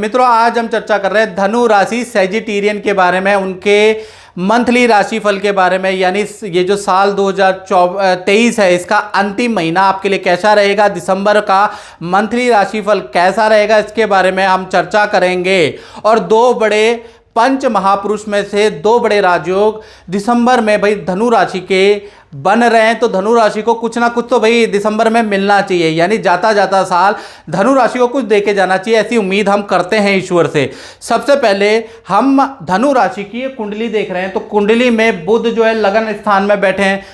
मित्रों, आज हम चर्चा कर रहे हैं धनु राशि सैजिटेरियन के बारे में, उनके मंथली राशिफल के बारे में। यानी ये जो साल 2023 है, इसका अंतिम महीना आपके लिए कैसा रहेगा, दिसंबर का मंथली राशिफल कैसा रहेगा, इसके बारे में हम चर्चा करेंगे। और दो बड़े पंच महापुरुष में से दो बड़े राजयोग दिसंबर में भाई धनु राशि के बन रहे हैं, तो धनु राशि को कुछ ना कुछ तो भाई दिसंबर में मिलना चाहिए। यानी जाता जाता साल धनु राशि को कुछ देके जाना चाहिए, ऐसी उम्मीद हम करते हैं ईश्वर से। सबसे पहले हम धनु राशि की कुंडली देख रहे हैं, तो कुंडली में बुध जो है लगन स्थान में बैठे हैं,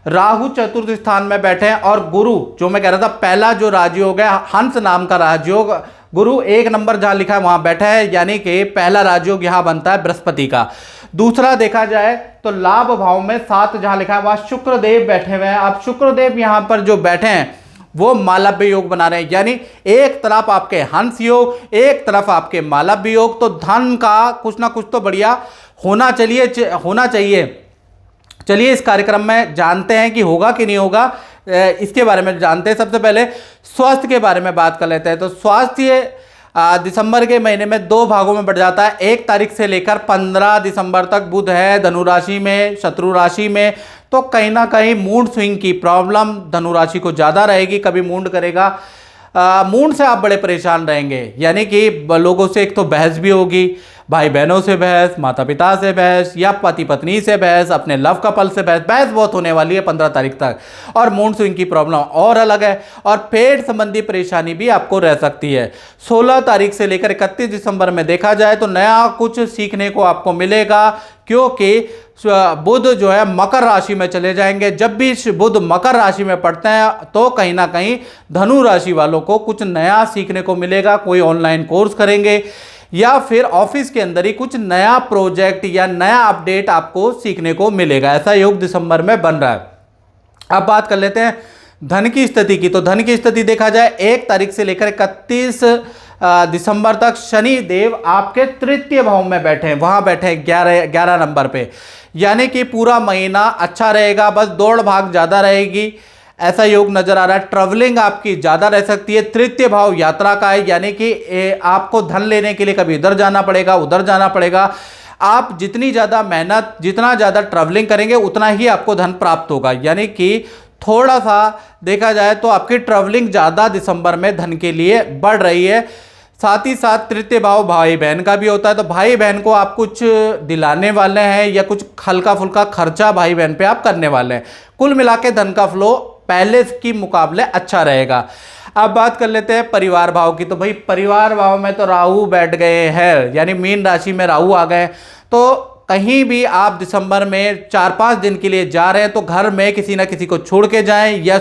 राहु चतुर्थ स्थान में बैठे हैं, और गुरु जो मैं कह रहा था पहला जो राजयोग है हंस नाम का राजयोग, गुरु एक नंबर जहां लिखा है वहां बैठा है। यानी कि पहला राजयोग यहां बनता है बृहस्पति का। दूसरा देखा जाए तो लाभ भाव में 7 जहां लिखा है वहां शुक्रदेव बैठे हुए हैं। अब शुक्रदेव यहां पर जो बैठे हैं वो मालव्य योग बना रहे हैं, यानी एक तरफ आपके हंस योग, एक तरफ आपके मालव्य योग। तो धन का कुछ ना कुछ तो बढ़िया होना चाहिए। चलिए इस कार्यक्रम में जानते हैं कि होगा कि नहीं होगा, इसके बारे में जानते हैं। सबसे पहले स्वास्थ्य के बारे में बात कर लेते हैं। तो स्वास्थ्य दिसंबर के महीने में 2 भागों में बढ़ जाता है। 1 तारीख से लेकर 15 दिसंबर तक बुध है धनु राशि में, शत्रु राशि में, तो कहीं ना कहीं मूड स्विंग की प्रॉब्लम धनु राशि को ज़्यादा रहेगी। कभी मूड करेगा, मूड से आप बड़े परेशान रहेंगे। यानी कि लोगों से एक तो बहस भी होगी, भाई बहनों से बहस, माता पिता से बहस, या पति पत्नी से बहस, अपने लव कपल से बहस बहुत होने वाली है 15 तारीख तक। और मूड स्विंग की प्रॉब्लम और अलग है, और पेट संबंधी परेशानी भी आपको रह सकती है। 16 तारीख से लेकर 31 दिसंबर में देखा जाए तो नया कुछ सीखने को आपको मिलेगा, क्योंकि बुध जो है मकर राशि में चले जाएंगे। जब भी बुध मकर राशि में पड़ते हैं तो कहीं ना कहीं धनु राशि वालों को कुछ नया सीखने को मिलेगा। कोई ऑनलाइन कोर्स करेंगे या फिर ऑफिस के अंदर ही कुछ नया प्रोजेक्ट या नया अपडेट आपको सीखने को मिलेगा। ऐसा योग दिसंबर में बन रहा है। अब बात कर लेते हैं धन की स्थिति की। तो धन की स्थिति देखा जाए 1 तारीख से लेकर 31 दिसंबर तक शनि देव आपके तृतीय भाव में बैठे हैं, वहां बैठे हैं 11 नंबर पे। यानी कि पूरा महीना अच्छा रहेगा, बस दौड़ भाग ज़्यादा रहेगी, ऐसा योग नजर आ रहा है। ट्रैवलिंग आपकी ज़्यादा रह सकती है। तृतीय भाव यात्रा का है, यानी कि आपको धन लेने के लिए कभी इधर जाना पड़ेगा, उधर जाना पड़ेगा। आप जितनी ज़्यादा मेहनत, जितना ज़्यादा ट्रैवलिंग करेंगे उतना ही आपको धन प्राप्त होगा। यानी कि थोड़ा सा देखा जाए तो आपकी ट्रैवलिंग ज़्यादा दिसंबर में धन के लिए बढ़ रही है। साथ ही साथ तृतीय भाव भाई बहन का भी होता है, तो भाई बहन को आप कुछ दिलाने वाले हैं या कुछ हल्का फुल्का खर्चा भाई बहन पे आप करने वाले हैं। कुल मिला के धन का फ्लो पहले की मुकाबले अच्छा रहेगा। अब बात कर लेते हैं परिवार भाव की। तो भाई परिवार भाव में तो राहु बैठ गए हैं, यानी मीन राशि में राहु आ गए। तो कहीं भी आप दिसंबर में 4-5 दिन के लिए जा रहे हैं तो घर में किसी ना किसी को छोड़ के जाएं या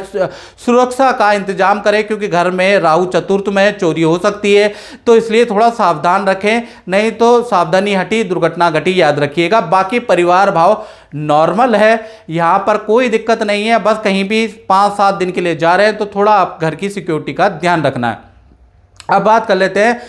सुरक्षा का इंतजाम करें, क्योंकि घर में राहु चतुर्थ में चोरी हो सकती है। तो इसलिए थोड़ा सावधान रखें, नहीं तो सावधानी हटी दुर्घटना घटी, याद रखिएगा। बाकी परिवार भाव नॉर्मल है, यहाँ पर कोई दिक्कत नहीं है। बस कहीं भी 5-7 दिन के लिए जा रहे हैं तो थोड़ा आप घर की सिक्योरिटी का ध्यान रखना है। अब बात कर लेते हैं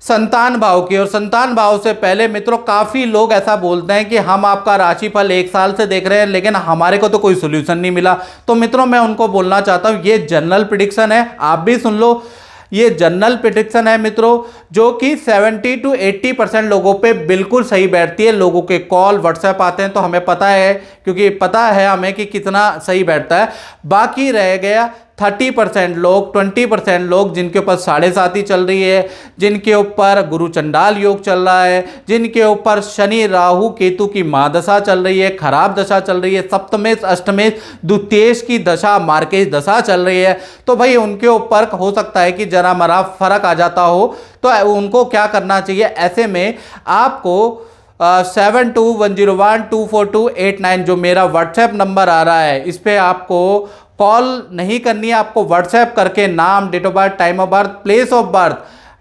संतान भाव की। और संतान भाव से पहले मित्रों, काफ़ी लोग ऐसा बोलते हैं कि हम आपका राशिफल 1 साल से देख रहे हैं लेकिन हमारे को तो कोई सोल्यूशन नहीं मिला। तो मित्रों मैं उनको बोलना चाहता हूँ, ये जनरल प्रेडिक्शन है, आप भी सुन लो। ये जनरल प्रेडिक्शन है मित्रों, जो कि 70 to 80% लोगों पे बिल्कुल सही बैठती है। लोगों के कॉल व्हाट्सएप आते हैं तो हमें पता है, क्योंकि पता है हमें कि कितना सही बैठता है। बाकी रह गया 30% लोग, 20% लोग जिनके ऊपर 7.5 चल रही है, जिनके ऊपर गुरु चंडाल योग चल रहा है, जिनके ऊपर शनि राहु केतु की महादशा चल रही है, खराब दशा चल रही है, सप्तमेश अष्टमेश द्वितीयेश की दशा, मार्केश दशा चल रही है। तो भाई उनके ऊपर हो सकता है कि जरा मरा फर्क आ जाता हो, तो उनको क्या करना चाहिए ऐसे में, आपको 7210124289 जो मेरा व्हाट्सएप नंबर आ रहा है, इस पर आपको कॉल नहीं करनी है, आपको व्हाट्सएप करके नाम, date of birth, time of birth, place of birth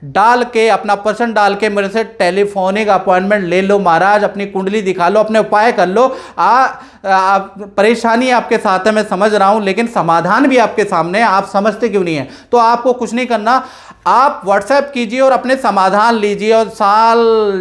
डाल के, अपना पर्सन डाल के मेरे से टेलीफोनिक अपॉइंटमेंट ले लो। महाराज अपनी कुंडली दिखा लो, अपने उपाय कर लो। परेशानी आपके साथ है, मैं समझ रहा हूं, लेकिन समाधान भी आपके सामने है, आप समझते क्यों नहीं है? तो आपको कुछ नहीं करना, आप व्हाट्सएप कीजिए और अपने समाधान लीजिए। और साल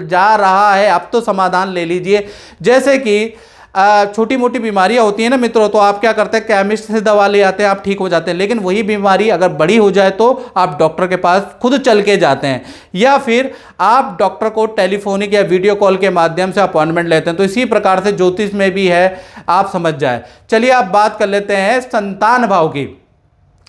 जा रहा है, अब तो समाधान ले लीजिए। जैसे कि छोटी मोटी बीमारियां होती हैं ना मित्रों, तो आप क्या करते हैं, केमिस्ट से दवा ले आते हैं, आप ठीक हो जाते हैं। लेकिन वही बीमारी अगर बड़ी हो जाए तो आप डॉक्टर के पास खुद चल के जाते हैं, या फिर आप डॉक्टर को टेलीफोनिक या वीडियो कॉल के माध्यम से अपॉइंटमेंट लेते हैं। तो इसी प्रकार से ज्योतिष में भी है, आप समझ जाए। चलिए आप बात कर लेते हैं संतान भाव की।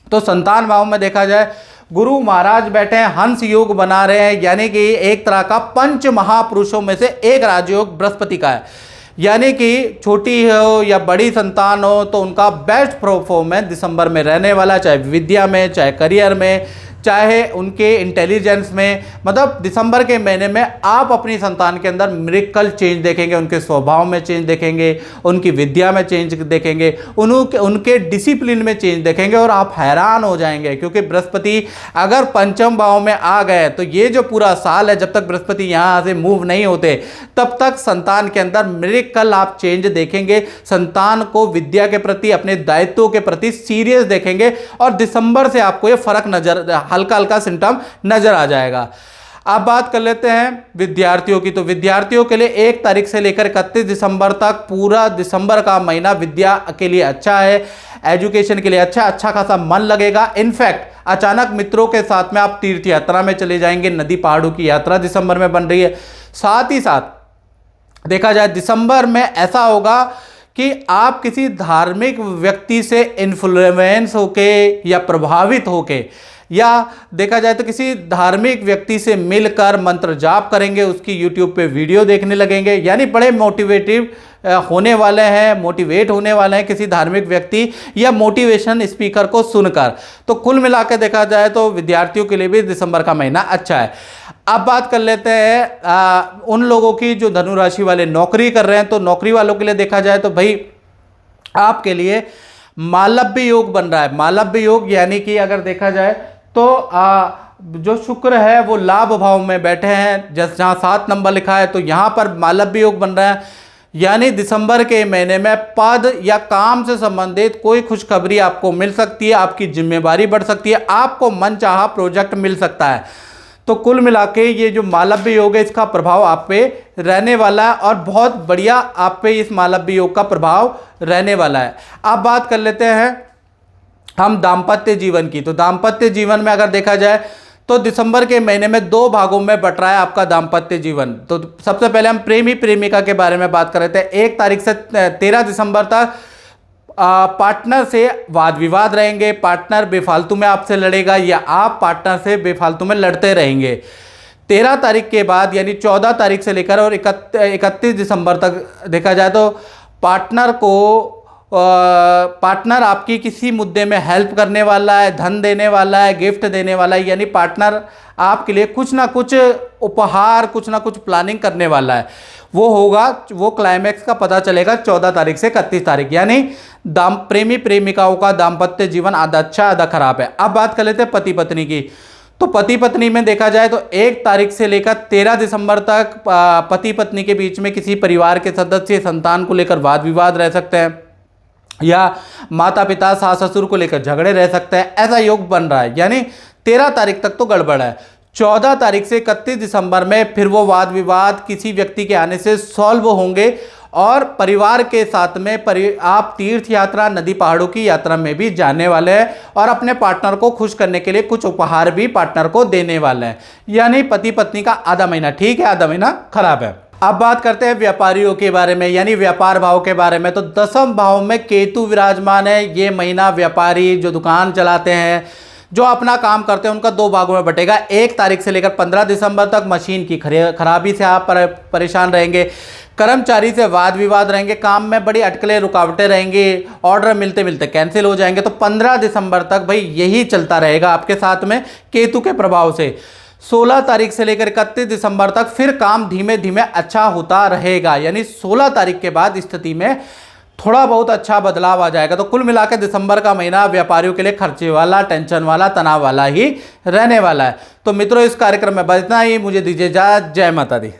तो संतान भाव में देखा जाए गुरु महाराज बैठे हैं, हंस योग बना रहे हैं, यानी कि एक तरह का पंच महापुरुषों में से एक राजयोग बृहस्पति का है। यानी कि छोटी हो या बड़ी संतान हो तो उनका बेस्ट परफॉर्मेंस दिसंबर में रहने वाला, चाहे विद्या में, चाहे करियर में, चाहे उनके इंटेलिजेंस में। मतलब दिसंबर के महीने में आप अपनी संतान के अंदर मिरेकल चेंज देखेंगे, उनके स्वभाव में चेंज देखेंगे, उनकी विद्या में चेंज देखेंगे, उनके डिसिप्लिन में चेंज देखेंगे, और आप हैरान हो जाएंगे। क्योंकि बृहस्पति अगर पंचम भाव में आ गए तो ये जो पूरा साल है, जब तक बृहस्पति यहाँ से मूव नहीं होते तब तक संतान के अंदर मिरेकल आप चेंज देखेंगे। संतान को विद्या के प्रति, अपने दायित्वों के प्रति सीरियस देखेंगे, और दिसंबर से आपको ये फर्क नजर, हल्का हल्का सिम्टम नजर आ जाएगा। अब बात कर लेते हैं विद्यार्थियों की। तो विद्यार्थियों के लिए 1 तारीख से लेकर 31 दिसंबर तक पूरा दिसंबर का महीना विद्या के लिए अच्छा है, एजुकेशन के लिए अच्छा खासा मन लगेगा। इनफैक्ट अचानक मित्रों के साथ में आप तीर्थ यात्रा में चले जाएंगे, नदी पहाड़ों की यात्रा दिसंबर में बन रही है। साथ ही साथ देखा जाए दिसंबर में ऐसा होगा कि आप किसी धार्मिक व्यक्ति से इन्फ्लुएंस होके या प्रभावित होके, या देखा जाए तो किसी धार्मिक व्यक्ति से मिलकर मंत्र जाप करेंगे, उसकी यूट्यूब पे वीडियो देखने लगेंगे। यानी बड़े मोटिवेटिव होने वाले हैं, मोटिवेट होने वाले हैं किसी धार्मिक व्यक्ति या मोटिवेशन स्पीकर को सुनकर। तो कुल मिलाकर देखा जाए तो विद्यार्थियों के लिए भी दिसंबर का महीना अच्छा है। अब बात कर लेते हैं उन लोगों की जो धनु राशि वाले नौकरी कर रहे हैं। तो नौकरी वालों के लिए देखा जाए तो भाई आपके लिए मालव्य योग बन रहा है। मालव्य योग यानी कि अगर देखा जाए तो जो शुक्र है वो लाभ भाव में बैठे हैं, जहाँ 7 नंबर लिखा है, तो यहाँ पर मालव्य योग बन रहा है। यानी दिसंबर के महीने में पद या काम से संबंधित कोई खुशखबरी आपको मिल सकती है, आपकी जिम्मेदारी बढ़ सकती है, आपको मनचाहा प्रोजेक्ट मिल सकता है। तो कुल मिला के ये जो मालव्य योग है इसका प्रभाव आप पे रहने वाला है, और बहुत बढ़िया आप पे इस मालव्य योग का प्रभाव रहने वाला है। अब बात कर लेते हैं हम दाम्पत्य जीवन की। तो दाम्पत्य जीवन में अगर देखा जाए तो दिसंबर के महीने में 2 भागों में बट रहा है आपका दाम्पत्य जीवन। तो सबसे पहले हम प्रेमी प्रेमिका के बारे में बात कर रहे थे। 1 तारीख से 13 दिसंबर तक पार्टनर से वाद विवाद रहेंगे, पार्टनर बेफालतू में आपसे लड़ेगा या आप पार्टनर से बेफालतू में लड़ते रहेंगे। 13 तारीख के बाद यानी 14 तारीख से लेकर और 31 दिसंबर तक देखा जाए तो पार्टनर आपकी किसी मुद्दे में हेल्प करने वाला है, धन देने वाला है, गिफ्ट देने वाला है। यानी पार्टनर आपके लिए कुछ ना कुछ उपहार, कुछ ना कुछ प्लानिंग करने वाला है। वो होगा, वो क्लाइमैक्स का पता चलेगा 14 तारीख से 31 तारीख। यानी प्रेमी प्रेमिकाओं का दाम्पत्य जीवन आधा अच्छा आधा खराब है। अब बात कर लेते हैं पति पत्नी की। तो पति पत्नी में देखा जाए तो 1 तारीख से लेकर 13 दिसंबर तक पति पत्नी के बीच में किसी परिवार के सदस्य संतान को लेकर वाद विवाद रह सकते हैं, या माता पिता सास ससुर को लेकर झगड़े रह सकते हैं। ऐसा योग बन रहा है। यानी 13 तारीख तक तो गड़बड़ है। 14 तारीख से 31 दिसंबर में फिर वो वाद विवाद किसी व्यक्ति के आने से सॉल्व होंगे, और परिवार के साथ में आप तीर्थ यात्रा, नदी पहाड़ों की यात्रा में भी जाने वाले हैं, और अपने पार्टनर को खुश करने के लिए कुछ उपहार भी पार्टनर को देने वाले हैं। यानी पति पत्नी का आधा महीना ठीक है, आधा महीना खराब है। अब बात करते हैं व्यापारियों के बारे में, यानी व्यापार भाव के बारे में। तो 10वें भाव में केतु विराजमान है। ये महीना व्यापारी जो दुकान चलाते हैं, जो अपना काम करते हैं, उनका 2 भागों में बटेगा। 1 तारीख से लेकर 15 दिसंबर तक मशीन की खराबी से आप परेशान रहेंगे, कर्मचारी से वाद विवाद रहेंगे, काम में बड़ी अटकलें रुकावटें रहेंगी, ऑर्डर मिलते मिलते कैंसिल हो जाएंगे। तो 15 दिसंबर तक भाई यही चलता रहेगा आपके साथ में केतु के प्रभाव से। 16 तारीख से लेकर 31 दिसंबर तक फिर काम धीमे धीमे अच्छा होता रहेगा। यानी 16 तारीख के बाद स्थिति में थोड़ा बहुत अच्छा बदलाव आ जाएगा। तो कुल मिलाकर दिसंबर का महीना व्यापारियों के लिए खर्चे वाला, टेंशन वाला, तनाव वाला ही रहने वाला है। तो मित्रों, इस कार्यक्रम में बस इतना ही। मुझे दीजिए इजाजत। जय माता दी।